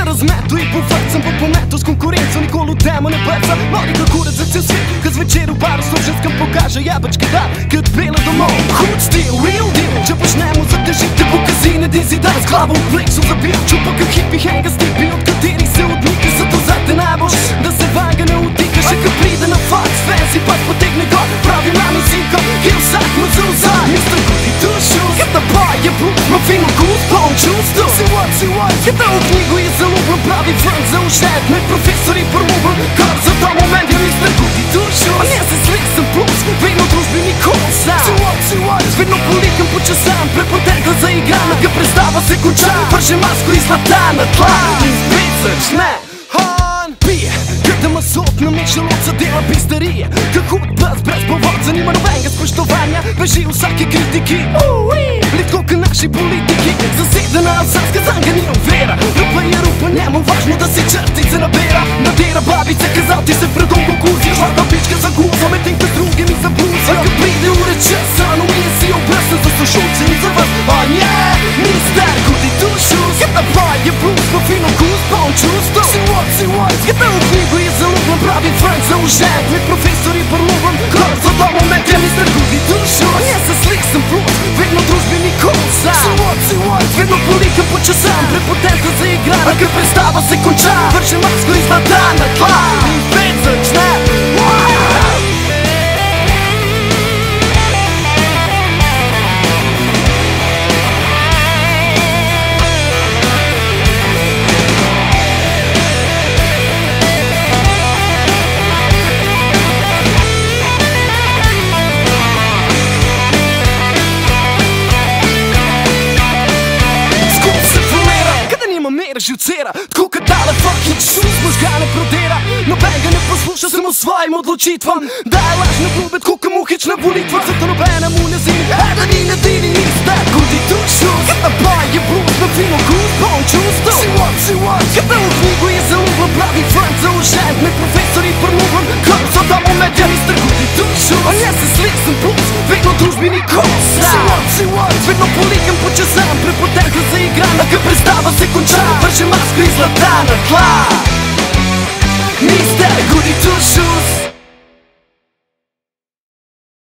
razmetu i po facam po pometu s konkurenco Nikolu TEMO ne baca. Mori kao kurac za ceo svijet, kad zvečer u baru služenskom pokaže jabački dar, kad pele domov. Hood steel, real deal, če počnemo zatežiti po kazine Dizzy dan s glavo u pleksu zabijam čupa kao hippie henga stipi, od katerih se odmikaš, zato zate najboš da se vanga ne utikaš. A kad pride na fax, fancy pas potegne gor, pravi mami sinko i vsak mu zuza. Mr. Goody two shoes, kad na baje blues, ma fino guz, pon čusto. Si what, kad da u knjigu je zalubno, pravi front za ušet, me profesori prlubno, kar za to moment je Mr. Goody two shoes. A nije se slikam plus, vino družbi Nikol sam. Si what, vedno polikam počasam, prepotentno zaigrana, kad predstava se konča, vrže masku iz zlata na tla. Izbit začne pije, kada masot namiša loca dela pisterije. Kad hud bas brez povodca, nima novenga spoštovanja, beži u vsake kritiki. Litko ka naši politiki, zasedena alsanska zanga nije vera. Rupa je rupa, njemu važno da si črtice nabera. Nadera babice, kazal ti se predom konkurzija, žlata pička za guza, medtem kad druge mi za bluzija. A kad pride ured časan, umije si obrasan za slušalce i za vas. A nje, Mr. Goody two shoes, kad na baje blues, pa fino kuz, pa on čusto. Si what, kad da u knjigu je zalublan, pravi front za užet, me profesori prlublan, kar za to moment je Mr. Goody two shoes. A nije se slikam plus, vedno družbi Nikol sam. Si what, vedno polikam počasam, prepotentno zaigran, a kad predstava se konča, vrže masku iz zlata na tla. I već začne. Živcera, tko kad dale fucking shoes, možgane prodera. Noben ga ne posluša, samo svojim odločitvam daje lažne blube, tko ka muhić na volitvam. Zato nobena mu ne zini, da ni ne dini Mr. Goody two shoes, kad na baje blues, na fino guz, pa on čusto. Si what, kad da u knjigu je zalublan, pravi front za užet, me profesori prlublan, kar za to moment je Mr. Goody two shoes. A nije se slikam plus, vedno družbi Nikol sam. Si what, vedno polikam počasam, prepotentno zaigran, a kad predstava se konča, vrže masku iz zlata na tla. Mr. Goody two shoes.